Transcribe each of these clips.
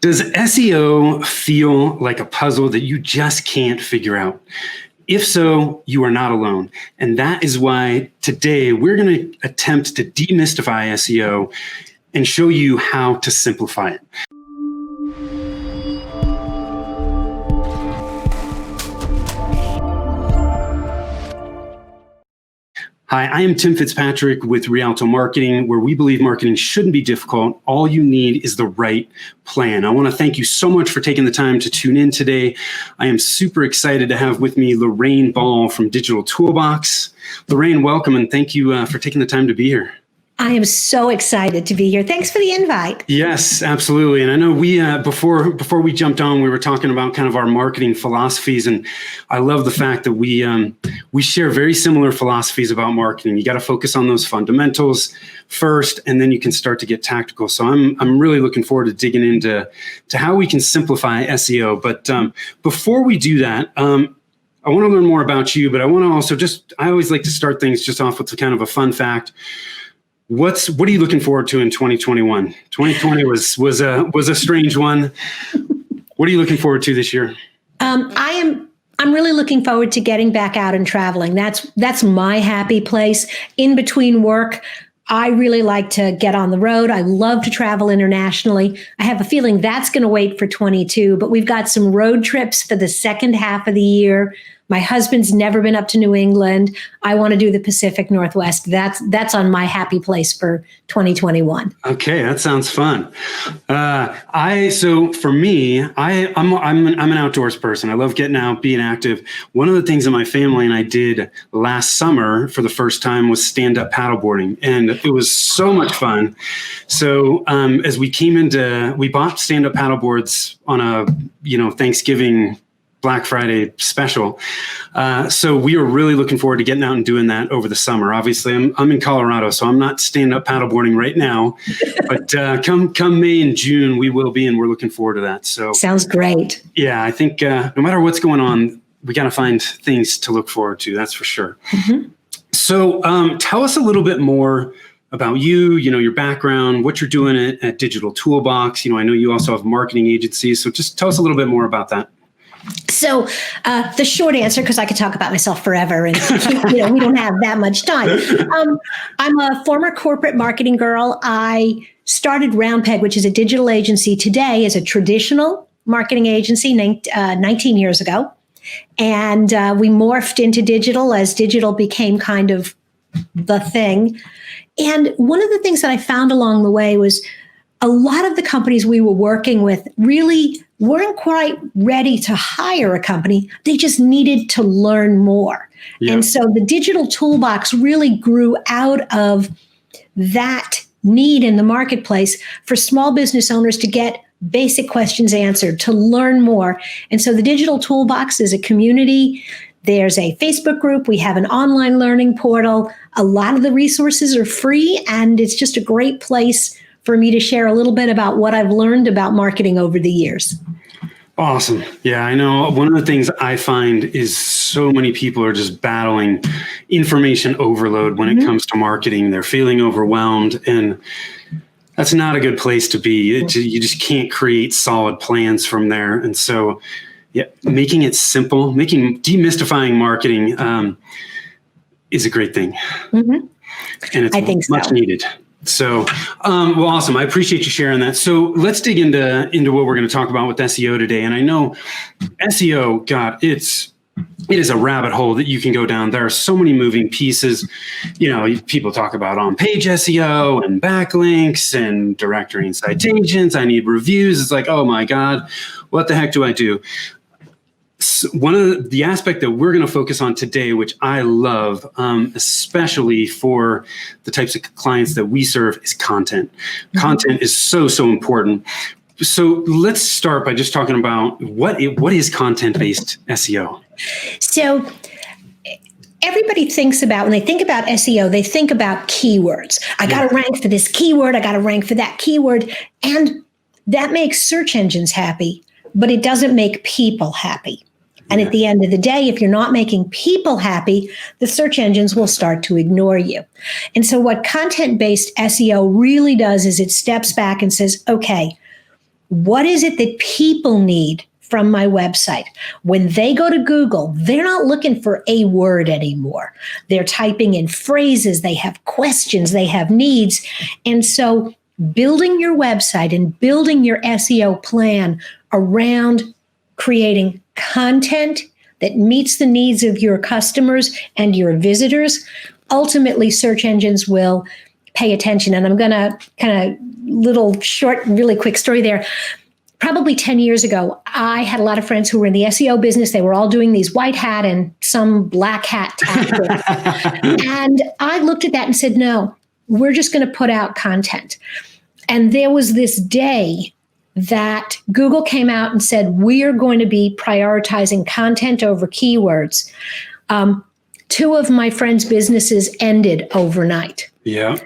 Does SEO feel like a puzzle that you just can't figure out? If so, you are not alone. And that is why today we're going to attempt to demystify SEO and show you how to simplify it. Hi, I am Tim Fitzpatrick with Rialto Marketing, where we believe marketing shouldn't be difficult. All you need is the right plan. I want to thank you so much for taking the time to tune in today. I am super excited to have with me Lorraine Ball from Digital Toolbox. Lorraine, welcome, and thank you for taking the time to be here. I am so excited to be here. Thanks for the invite. Yes, absolutely. And I know we before we jumped on, we were talking about kind of our marketing philosophies, and I love the fact that we share very similar philosophies about marketing. You got to focus on those fundamentals first, and then you can start to get tactical. So I'm really looking forward to digging into how we can simplify SEO. But before we do that, I want to learn more about you. But I want to also I always like to start things just off with kind of a fun fact. What are you looking forward to in 2021? 2020 was a strange one. What are you looking forward to this year? I'm really looking forward to getting back out and traveling. That's my happy place. In between work, I really like to get on the road. I love to travel internationally. I have a feeling that's going to wait for 22, but we've got some road trips for the second half of the year. My husband's never been up to New England. I want to do the Pacific Northwest. That's on my happy place for 2021. Okay, that sounds fun. So for me, I'm an outdoors person. I love getting out, being active. One of the things that my family and I did last summer for the first time was stand-up paddleboarding, and it was so much fun. So as we bought stand-up paddleboards on a Thanksgiving Black Friday special. So we are really looking forward to getting out and doing that over the summer. Obviously, I'm in Colorado, so I'm not stand-up paddleboarding right now. But come May and June, we will be, and we're looking forward to that. So sounds great. Yeah, I think no matter what's going on, we got to find things to look forward to. That's for sure. Mm-hmm. So tell us a little bit more about you, your background, what you're doing at Digital Toolbox. I know you also have marketing agencies. So just tell us a little bit more about that. So the short answer, because I could talk about myself forever, and we don't have that much time. I'm a former corporate marketing girl. I started Roundpeg, which is a digital agency today, as a traditional marketing agency 19 years ago. And we morphed into digital as digital became kind of the thing. And one of the things that I found along the way was a lot of the companies we were working with really weren't quite ready to hire a company. They just needed to learn more. Yeah. And so the Digital Toolbox really grew out of that need in the marketplace for small business owners to get basic questions answered, to learn more. And so the Digital Toolbox is a community. There's a Facebook group. We have an online learning portal. A lot of the resources are free, and it's just a great place for me to share a little bit about what I've learned about marketing over the years. Awesome. Yeah, I know one of the things I find is so many people are just battling information overload when it comes to marketing. They're feeling overwhelmed, and that's not a good place to be. You just can't create solid plans from there. And so, yeah, making it simple, demystifying marketing is a great thing. Mm-hmm. And it's much needed. So, well, awesome. I appreciate you sharing that. So let's dig into what we're going to talk about with SEO today. And I know SEO, God, it is a rabbit hole that you can go down. There are so many moving pieces. People talk about on-page SEO and backlinks and directory and citations. I need reviews. It's like, oh my God, what the heck do I do? One of the aspect that we're going to focus on today, which I love, especially for the types of clients that we serve, is content. Mm-hmm. Content is so important. So let's start by just talking about what is content-based SEO. So everybody thinks about, when they think about SEO, they think about keywords. I got to rank for this keyword. I got to rank for that keyword. And that makes search engines happy, but it doesn't make people happy. And at the end of the day, if you're not making people happy, the search engines will start to ignore you. And so what content-based SEO really does is it steps back and says, okay, what is it that people need from my website? When they go to Google, they're not looking for a word anymore. They're typing in phrases, they have questions, they have needs. And so building your website and building your SEO plan around creating content that meets the needs of your customers and your visitors, ultimately search engines will pay attention. And I'm going to kind of little short, really quick story there. Probably 10 years ago, I had a lot of friends who were in the SEO business. They were all doing these white hat and some black hat tactics. And I looked at that and said, no, we're just going to put out content. And there was this day that Google came out and said, we are going to be prioritizing content over keywords. Two of my friends' businesses ended overnight. Yeah.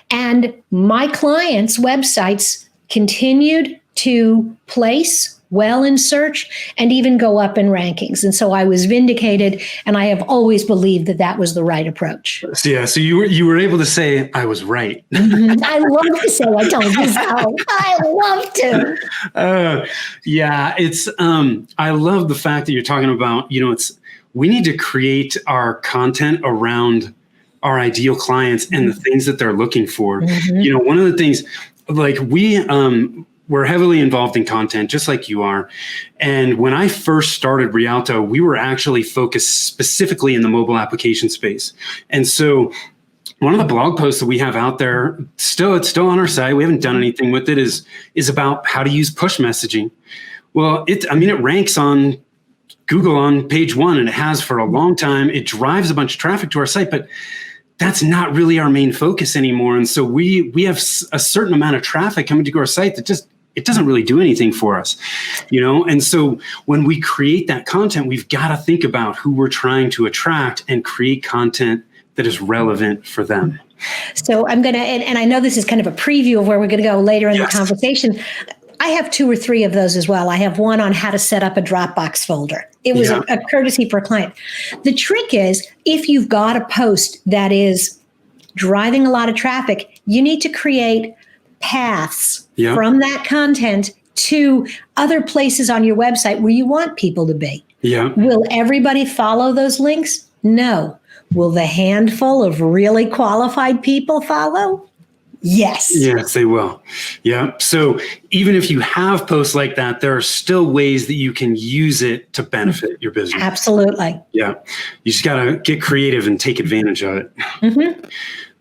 And my clients' websites continued to place well in search and even go up in rankings. And so I was vindicated, and I have always believed that that was the right approach. Yeah. So you were able to say I was right. I love to say I told you so. I love to. Yeah. It's I love the fact that you're talking about, we need to create our content around our ideal clients and the things that they're looking for. Mm-hmm. One of the things, like we're heavily involved in content, just like you are. And when I first started Rialto, we were actually focused specifically in the mobile application space. And so one of the blog posts that we have out there, it's still on our site, we haven't done anything with it, is about how to use push messaging. Well, it ranks on Google on page 1, and it has for a long time. It drives a bunch of traffic to our site, but that's not really our main focus anymore. And so we have a certain amount of traffic coming to our site that it doesn't really do anything for us, And so when we create that content, we've got to think about who we're trying to attract and create content that is relevant for them. So I'm going to, and I know this is kind of a preview of where we're going to go later in the conversation. I have 2 or 3 of those as well. I have one on how to set up a Dropbox folder. It was a courtesy for a client. The trick is, if you've got a post that is driving a lot of traffic, you need to create paths from that content to other places on your website where you want people to be. Yeah. Will everybody follow those links? No. Will the handful of really qualified people follow? Yes. Yes, they will. Yeah. So even if you have posts like that, there are still ways that you can use it to benefit your business. Absolutely. Yeah. You just got to get creative and take advantage of it. Mm-hmm.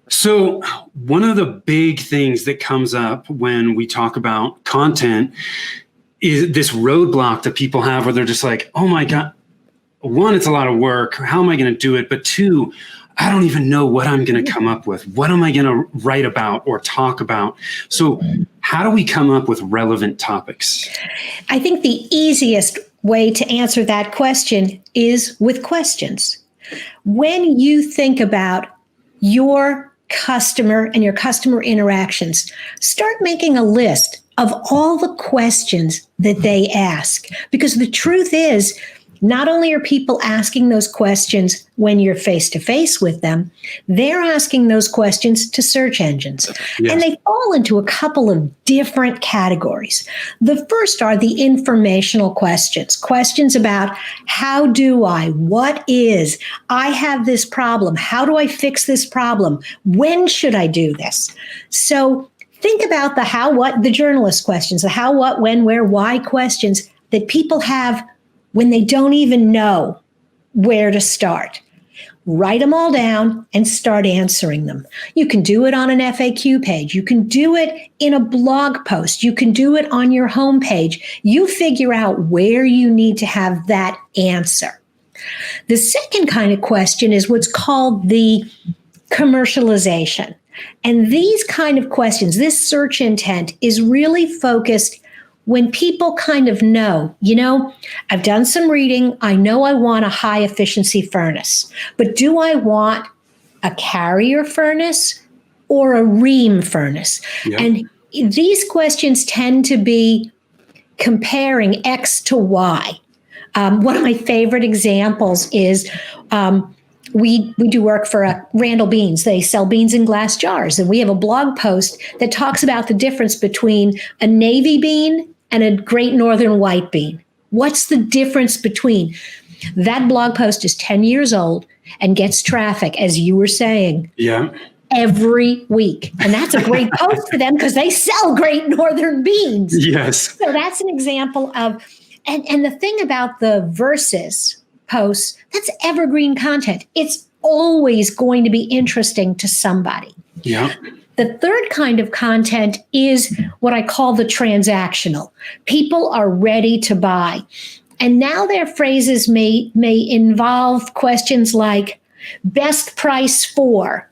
So one of the big things that comes up when we talk about content is this roadblock that people have where they're just like, oh my God, 1, it's a lot of work. How am I going to do it? But 2, I don't even know what I'm going to come up with. What am I going to write about or talk about? So how do we come up with relevant topics? I think the easiest way to answer that question is with questions. When you think about your customer and your customer interactions, start making a list of all the questions that they ask. Because the truth is, not only are people asking those questions when you're face-to-face with them, they're asking those questions to search engines. Yes. And they fall into a couple of different categories. The first are the informational questions, questions about how do I, what is, I have this problem, how do I fix this problem, when should I do this? So think about the how, what, the journalist questions, the how, what, when, where, why questions that people have when they don't even know where to start. Write them all down and start answering them. You can do it on an FAQ page. You can do it in a blog post. You can do it on your homepage. You figure out where you need to have that answer. The second kind of question is what's called the commercialization. And these kind of questions, this search intent is really focused when people kind of know, I've done some reading. I know I want a high efficiency furnace, but do I want a carrier furnace or a ream furnace? Yeah. And these questions tend to be comparing X to Y. One of my favorite examples is we do work for Randall Beans. They sell beans in glass jars. And we have a blog post that talks about the difference between a navy bean and a Great Northern white bean. What's the difference between? That blog post is 10 years old and gets traffic, as you were saying. Yeah. Every week. And that's a great post for them because they sell Great Northern beans. Yes. So that's an example of, and the thing about the versus posts, that's evergreen content. It's always going to be interesting to somebody. Yeah. The third kind of content is what I call the transactional. People are ready to buy. And now their phrases may involve questions like best price for.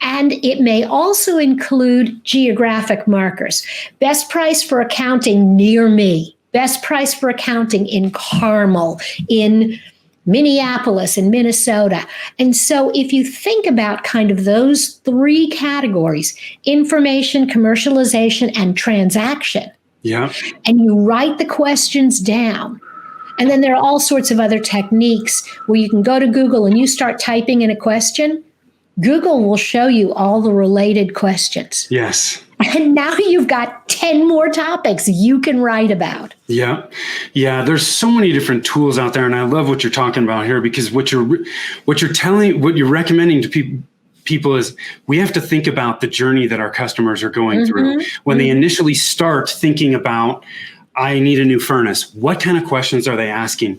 And it may also include geographic markers. Best price for accounting near me. Best price for accounting in Carmel, in Minneapolis, in Minnesota. And so if you think about kind of those three categories, information, commercialization, and transaction, yeah, and you write the questions down, and then there are all sorts of other techniques where you can go to Google and you start typing in a question, Google will show you all the related questions. Yes. And now you've got 10 more topics you can write about. Yeah. Yeah. There's so many different tools out there. And I love what you're talking about here, because what you're recommending to people is we have to think about the journey that our customers are going through. When they initially start thinking about, I need a new furnace, what kind of questions are they asking?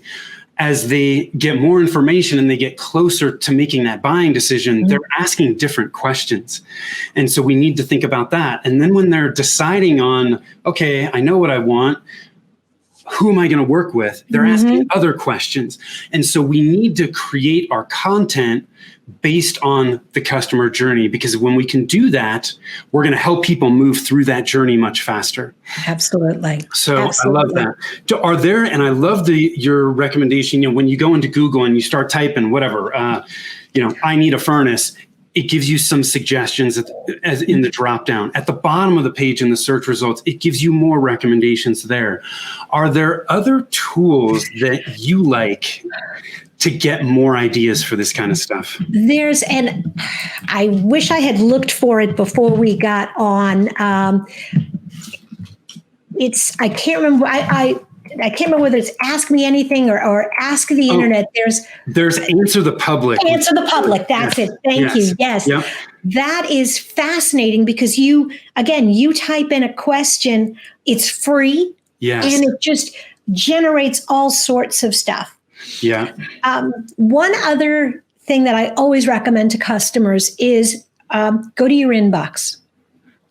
As they get more information and they get closer to making that buying decision, they're asking different questions. And so we need to think about that. And then when they're deciding on, okay, I know what I want, who am I going to work with? They're asking other questions. And so we need to create our content based on the customer journey, because when we can do that, we're going to help people move through that journey much faster. Absolutely. So Absolutely. I love that. Are there, and I love your recommendation, when you go into Google and you start typing whatever, I need a furnace, it gives you some suggestions as in the drop down. At the bottom of the page in the search results, it gives you more recommendations there. Are there other tools that you like to get more ideas for this kind of stuff? And I wish I had looked for it before we got on. I can't remember. I can't remember whether it's Ask Me Anything or Ask the Internet. There's Answer the Public. Answer the Public. That's it. Thank you. Yes. Yep. That is fascinating because you type in a question, it's free. Yes. And it just generates all sorts of stuff. Yeah. One other thing that I always recommend to customers is go to your inbox.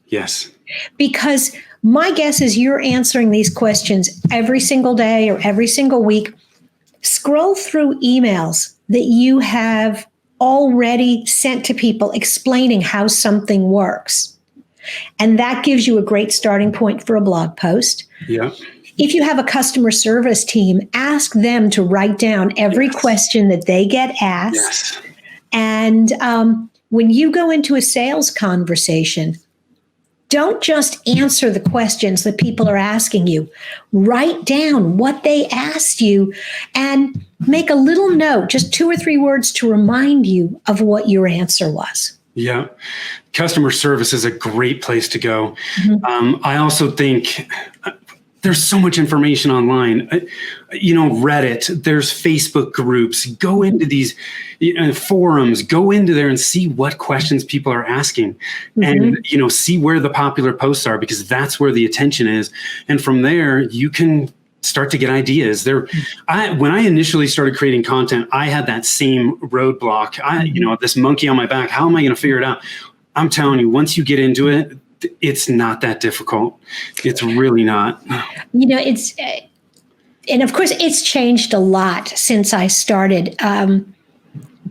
Yes. Because my guess is you're answering these questions every single day or every single week. Scroll through emails that you have already sent to people explaining how something works. And that gives you a great starting point for a blog post. Yeah. If you have a customer service team, ask them to write down every question that they get asked. Yes. And when you go into a sales conversation, don't just answer the questions that people are asking you. Write down what they asked you and make a little note, just 2 or 3 words to remind you of what your answer was. Yeah. Customer service is a great place to go. I also think there's so much information online, Reddit, there's Facebook groups, go into these forums, go into there and see what questions people are asking and, see where the popular posts are, because that's where the attention is. And from there, you can start to get ideas. When I initially started creating content, I had that same roadblock. This monkey on my back, how am I going to figure it out? I'm telling you, once you get into it, it's not that difficult. It's really not. And of course, it's changed a lot since I started.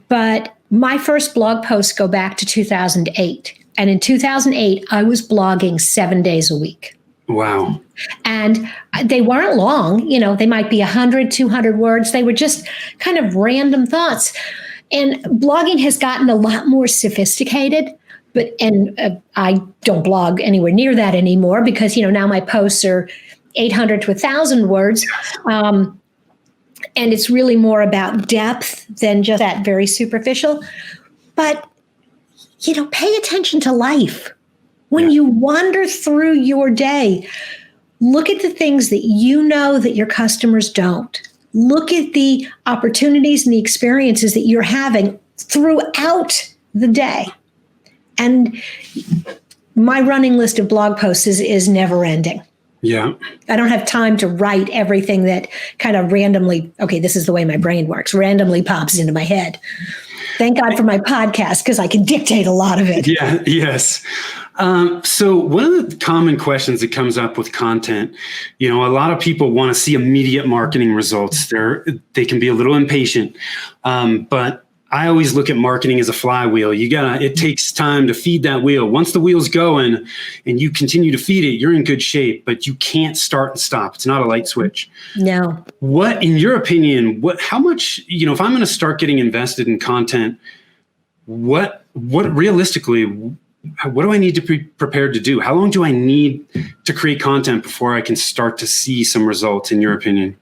But my first blog posts go back to 2008. And in 2008, I was blogging 7 days a week. Wow. And they weren't long. They might be 100, 200 words. They were just kind of random thoughts. And blogging has gotten a lot more sophisticated. But I don't blog anywhere near that anymore because, now my posts are 800 to 1,000 words. And it's really more about depth than just that very superficial. But, pay attention to life. When you wander through your day, look at the things that you know that your customers don't. Look at the opportunities and the experiences that you're having throughout the day. And my running list of blog posts is never ending. Yeah. I don't have time to write everything that kind of randomly, okay, this is the way my brain works, randomly pops into my head. Thank God for my podcast, because I can dictate a lot of it. Yeah. Yes. So one of the common questions that comes up with content, a lot of people want to see immediate marketing results. They can be a little impatient, but I always look at marketing as a flywheel. It takes time to feed that wheel. Once the wheel's going and you continue to feed it, you're in good shape, but you can't start and stop. It's not a light switch. No. What, in your opinion, how much, if I'm going to start getting invested in content, what realistically, what do I need to be prepared to do? How long do I need to create content before I can start to see some results, in your opinion?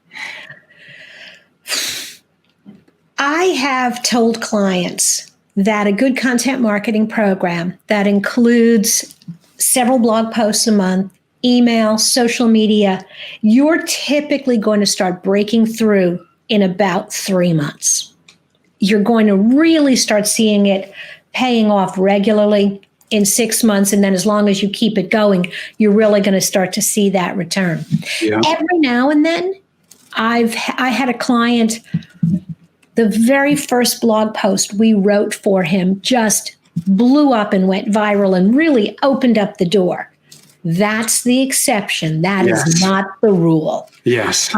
I have told clients that a good content marketing program that includes several blog posts a month, email, social media, you're typically going to start breaking through in about 3 months. You're going to really start seeing it paying off regularly in 6 months. And then as long as you keep it going, you're really going to start to see that return. Yeah. Every now and then, I had a client, the very first blog post we wrote for him just blew up and went viral and really opened up the door. That's the exception. That is not the rule. Yes.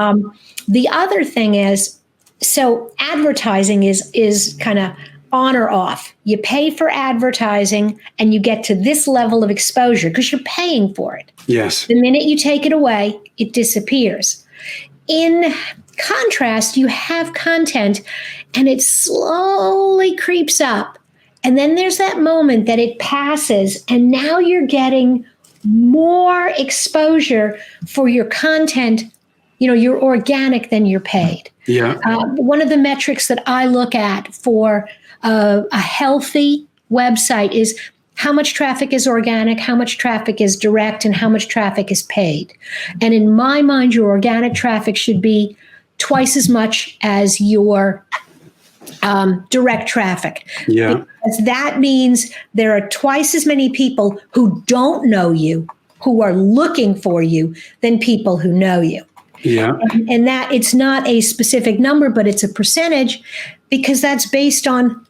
The other thing is, so advertising is kind of on or off. You pay for advertising and you get to this level of exposure because you're paying for it. Yes. The minute you take it away, it disappears. In contrast, you have content and it slowly creeps up. And then there's that moment that it passes and now you're getting more exposure for your content. You're organic than you're paid. Yeah. One of the metrics that I look at for a healthy website is how much traffic is organic, how much traffic is direct, and how much traffic is paid. And in my mind, your organic traffic should be twice as much as your direct traffic. Yeah. Because that means there are twice as many people who don't know you, who are looking for you, than people who know you. Yeah. And that it's not a specific number, but it's a percentage, because that's based on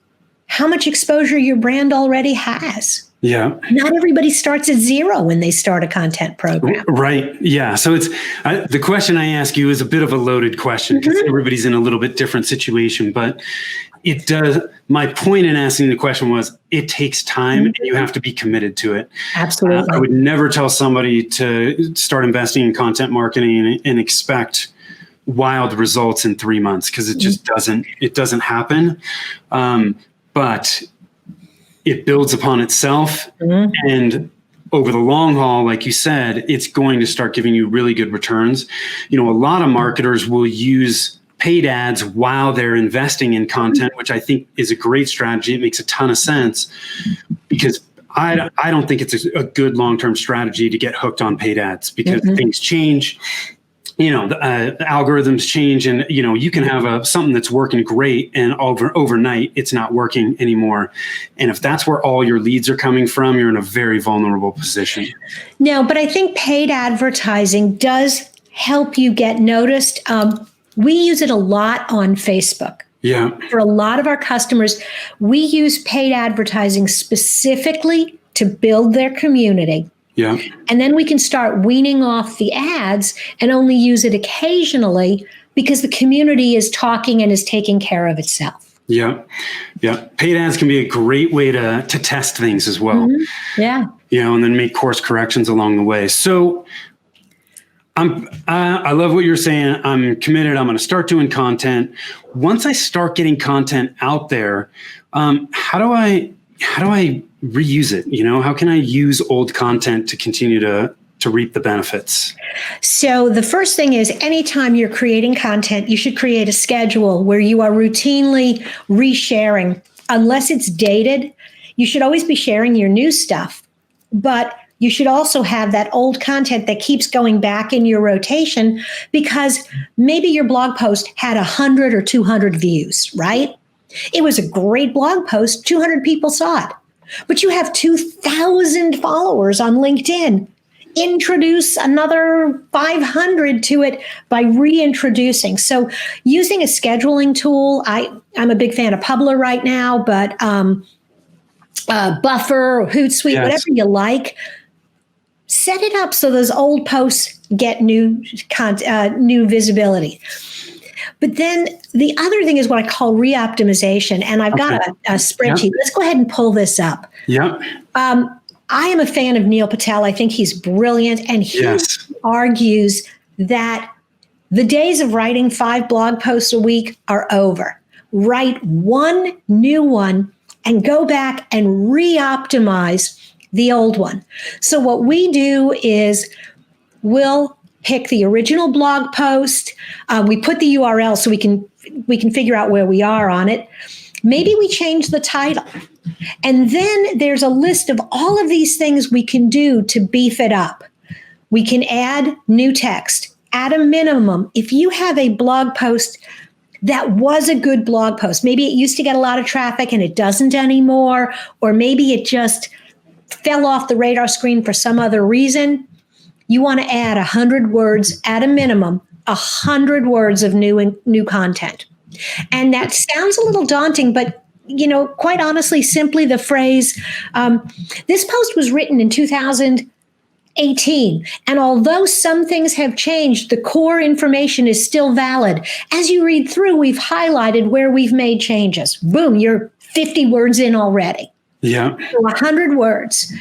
how much exposure your brand already has. Yeah. Not everybody starts at zero when they start a content program. Right. Yeah. So it's the question I ask you is a bit of a loaded question because everybody's in a little bit different situation, but it does. My point in asking the question was it takes time and you have to be committed to it. Absolutely. I would never tell somebody to start investing in content marketing and expect wild results in 3 months because it just doesn't happen. But it builds upon itself. And over the long haul, like you said, it's going to start giving you really good returns. A lot of marketers will use paid ads while they're investing in content, which I think is a great strategy. It makes a ton of sense because I don't think it's a good long-term strategy to get hooked on paid ads because things change. The algorithms change and, you can have something that's working great and overnight it's not working anymore. And if that's where all your leads are coming from, you're in a very vulnerable position. No, but I think paid advertising does help you get noticed. We use it a lot on Facebook. Yeah. For a lot of our customers, we use paid advertising specifically to build their community. Yeah. And then we can start weaning off the ads and only use it occasionally because the community is talking and is taking care of itself. Yeah. Yeah. Paid ads can be a great way to test things as well. Yeah. And then make course corrections along the way. So I love what you're saying. I'm committed. I'm going to start doing content. Once I start getting content out there, how do I reuse it? How can I use old content to continue to to reap the benefits? So the first thing is anytime you're creating content, you should create a schedule where you are routinely resharing. Unless it's dated, you should always be sharing your new stuff. But you should also have that old content that keeps going back in your rotation, because maybe your blog post had 100 or 200 views, right? It was a great blog post. 200 people saw it, but you have 2,000 followers on LinkedIn. Introduce another 500 to it by reintroducing. So using a scheduling tool, I'm a big fan of Publer right now, but Buffer or Hootsuite, whatever you like, set it up so those old posts get new visibility. But then the other thing is what I call reoptimization. And I've got a spreadsheet. Let's go ahead and pull this up. Yeah. I am a fan of Neil Patel. I think he's brilliant. And he argues that the days of writing 5 blog posts a week are over. Write one new one and go back and re-optimize the old one. So what we do is we'll pick the original blog post. We put the URL so we can figure out where we are on it. Maybe we change the title. And then there's a list of all of these things we can do to beef it up. We can add new text. At a minimum, if you have a blog post that was a good blog post, maybe it used to get a lot of traffic and it doesn't anymore, or maybe it just fell off the radar screen for some other reason, you want to add 100 words at a minimum, 100 words of new content. And that sounds a little daunting, but quite honestly, simply the phrase, this post was written in 2018. And although some things have changed, the core information is still valid. As you read through, we've highlighted where we've made changes. Boom, you're 50 words in already. Yeah. So 100 words.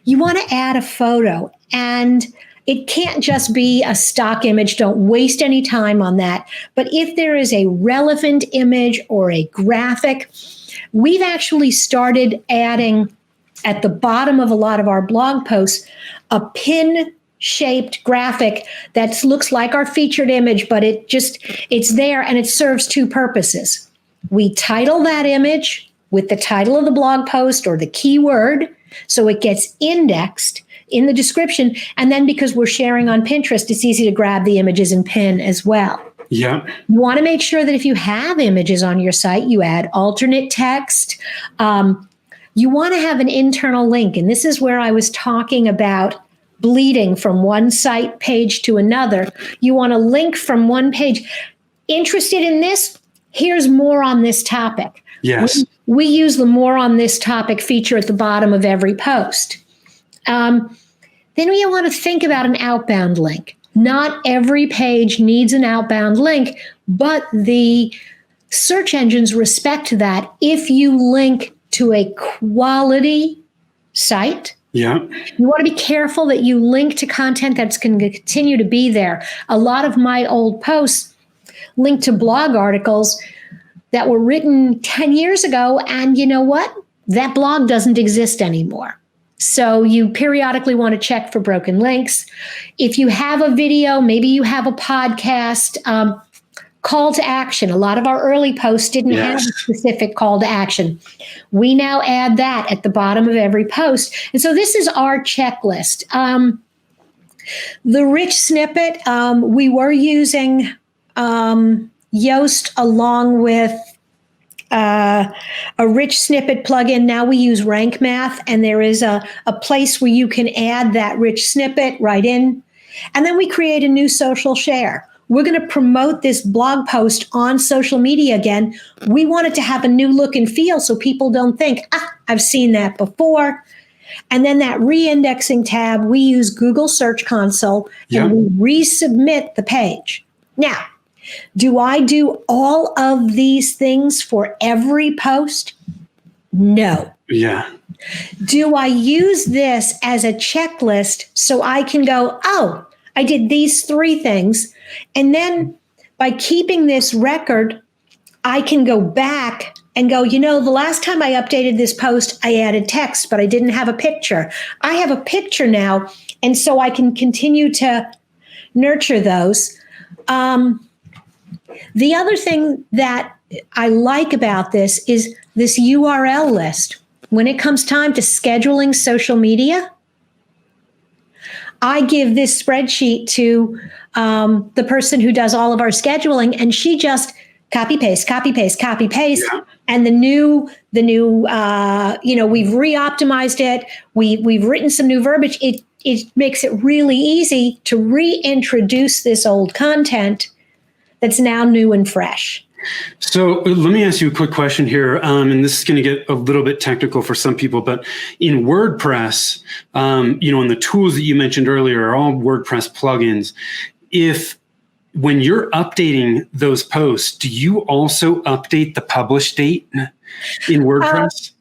You want to add a photo, and it can't just be a stock image. Don't waste any time on that. But if there is a relevant image or a graphic, we've actually started adding at the bottom of a lot of our blog posts a pin-shaped graphic that looks like our featured image, but it's there and it serves 2 purposes. We title that image with the title of the blog post or the keyword, so it gets indexed in the description. And then because we're sharing on Pinterest, it's easy to grab the images and pin as well. Yeah. You want to make sure that if you have images on your site, you add alternate text. You want to have an internal link. And this is where I was talking about bleeding from one site page to another. You want to link from one page. Interested in this? Here's more on this topic. Yes. We use the more on this topic feature at the bottom of every post. Then we want to think about an outbound link. Not every page needs an outbound link, but the search engines respect that if you link to a quality site. Yeah. You want to be careful that you link to content that's going to continue to be there. A lot of my old posts link to blog articles that were written 10 years ago, and you know what? That blog doesn't exist anymore. So you periodically want to check for broken links. If you have a video, maybe you have a podcast, call to action. A lot of our early posts didn't have a specific call to action. We now add that at the bottom of every post. And so this is our checklist. The rich snippet, we were using Yoast along with a rich snippet plugin. Now we use Rank Math, and there is a place where you can add that rich snippet right in. And then we create a new social share. We're going to promote this blog post on social media again. We want it to have a new look and feel so people don't think, I've seen that before. And then that re-indexing tab, we use Google Search Console and we resubmit the page. Now, do I do all of these things for every post? No. Yeah. Do I use this as a checklist so I can go, oh, I did these 3 things. And then by keeping this record, I can go back and go, the last time I updated this post, I added text, but I didn't have a picture. I have a picture now, and so I can continue to nurture those. The other thing that I like about this is this URL list. When it comes time to scheduling social media, I give this spreadsheet to the person who does all of our scheduling, and she just copy paste. Yeah. And the new, we've re-optimized it. We've written some new verbiage. It makes it really easy to reintroduce this old content that's now new and fresh. So let me ask you a quick question here, and this is going to get a little bit technical for some people, but in WordPress, and the tools that you mentioned earlier are all WordPress plugins. When you're updating those posts, do you also update the publish date in WordPress?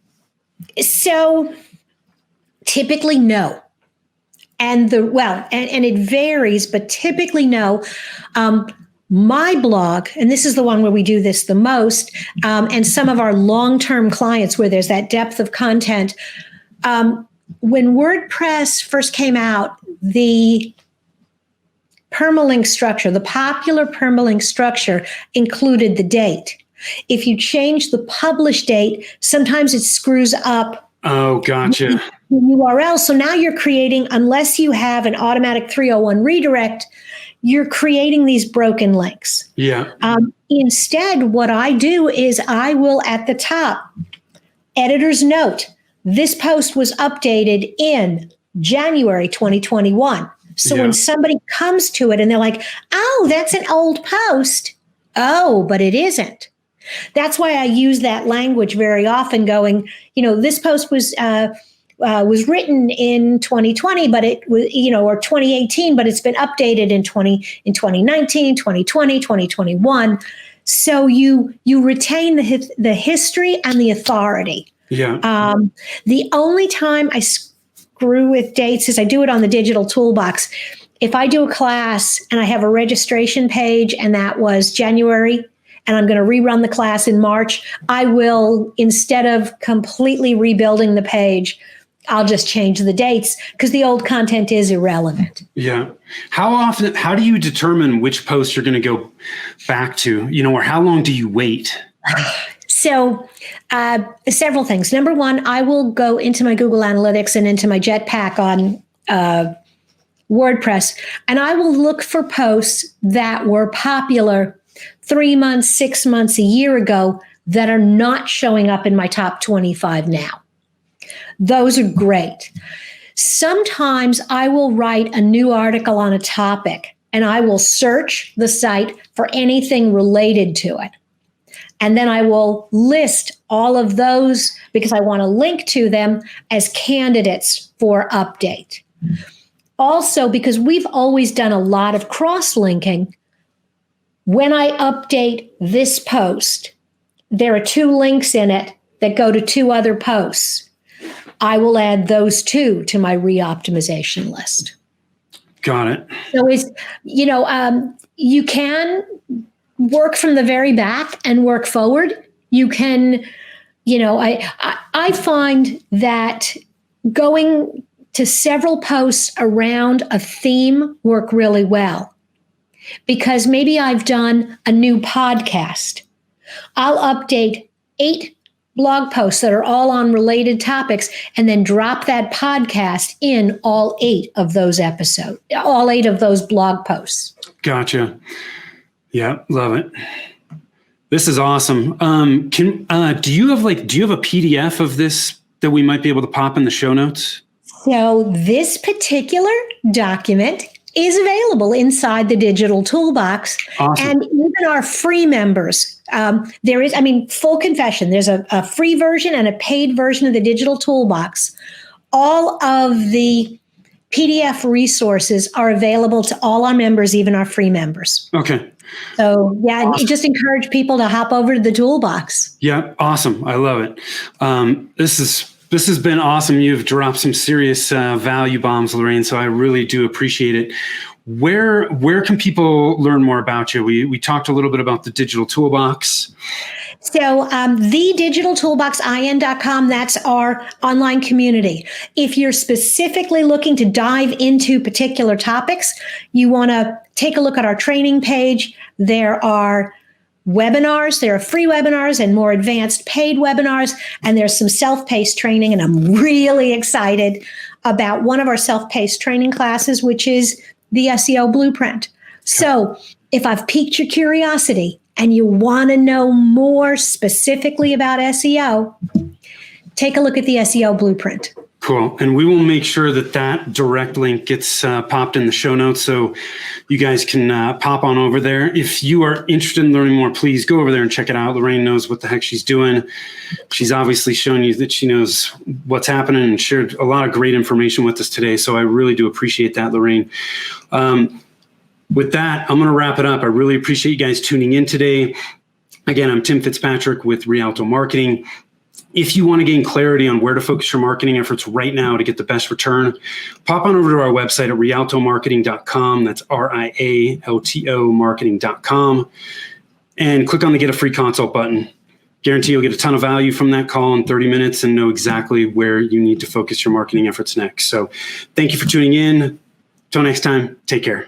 So typically no. And it varies, but typically no. My blog, and this is the one where we do this the most, and some of our long-term clients where there's that depth of content. When WordPress first came out, the permalink structure, the popular permalink structure included the date. If you change the publish date, sometimes it screws up. Oh, gotcha. The URL. So now you're creating, unless you have an automatic 301 redirect, you're creating these broken links. Yeah. Instead, what I do is I will at the top, editor's note, this post was updated in January 2021. So when somebody comes to it and they're like, oh, that's an old post. Oh, but it isn't. That's why I use that language very often going, this post was written in 2020, but it was, or 2018, but it's been updated in 2019, 2020, 2021. So you retain the history and the authority. Yeah. The only time I screw with dates is I do it on the Digital Toolbox. If I do a class and I have a registration page and that was January, and I'm going to rerun the class in March, I will, instead of completely rebuilding the page, I'll just change the dates because the old content is irrelevant. Yeah. How do you determine which post you're going to go back to, or how long do you wait? So several things. Number one, I will go into my Google Analytics and into my Jetpack on WordPress, and I will look for posts that were popular 3 months, 6 months, a year ago that are not showing up in my top 25 now. Those are great. Sometimes I will write a new article on a topic and I will search the site for anything related to it. And then I will list all of those because I want to link to them as candidates for update. Also, because we've always done a lot of cross-linking, when I update this post, there are 2 links in it that go to 2 other posts. I will add those 2 to my re-optimization list. Got it. So you can work from the very back and work forward. You can, I find that going to several posts around a theme work really well. Because maybe I've done a new podcast. I'll update 8 blog posts that are all on related topics and then drop that podcast in all 8 of those episodes, all 8 of those blog posts. Gotcha. Yeah, love it. This is awesome. Do you have a PDF of this that we might be able to pop in the show notes? So this particular document is available inside the Digital Toolbox. Awesome. And even our free members. There is, full confession, there's a free version and a paid version of the Digital Toolbox. All of the PDF resources are available to all our members, even our free members. Okay. So yeah, awesome. Just encourage people to hop over to the Toolbox. Yeah, awesome. I love it. This has been awesome. You've dropped some serious value bombs, Lorraine, so I really do appreciate it. Where can people learn more about you? We talked a little bit about the Digital Toolbox. So the digitaltoolboxin.com, that's our online community. If you're specifically looking to dive into particular topics, you want to take a look at our training page. There are webinars, there are free webinars and more advanced paid webinars, and there's some self-paced training. And I'm really excited about one of our self-paced training classes, which is the SEO Blueprint. So if I've piqued your curiosity and you want to know more specifically about SEO, take a look at the SEO Blueprint. Cool. And we will make sure that that direct link gets popped in the show notes so you guys can pop on over there. If you are interested in learning more, please go over there and check it out. Lorraine knows what the heck she's doing. She's obviously shown you that she knows what's happening and shared a lot of great information with us today. So I really do appreciate that, Lorraine. With that, I'm going to wrap it up. I really appreciate you guys tuning in today. Again, I'm Tim Fitzpatrick with Rialto Marketing. If you want to gain clarity on where to focus your marketing efforts right now to get the best return, pop on over to our website at rialtomarketing.com. That's RIALTO marketing.com. And click on the Get a Free Consult button. Guarantee you'll get a ton of value from that call in 30 minutes and know exactly where you need to focus your marketing efforts next. So thank you for tuning in. Till next time, take care.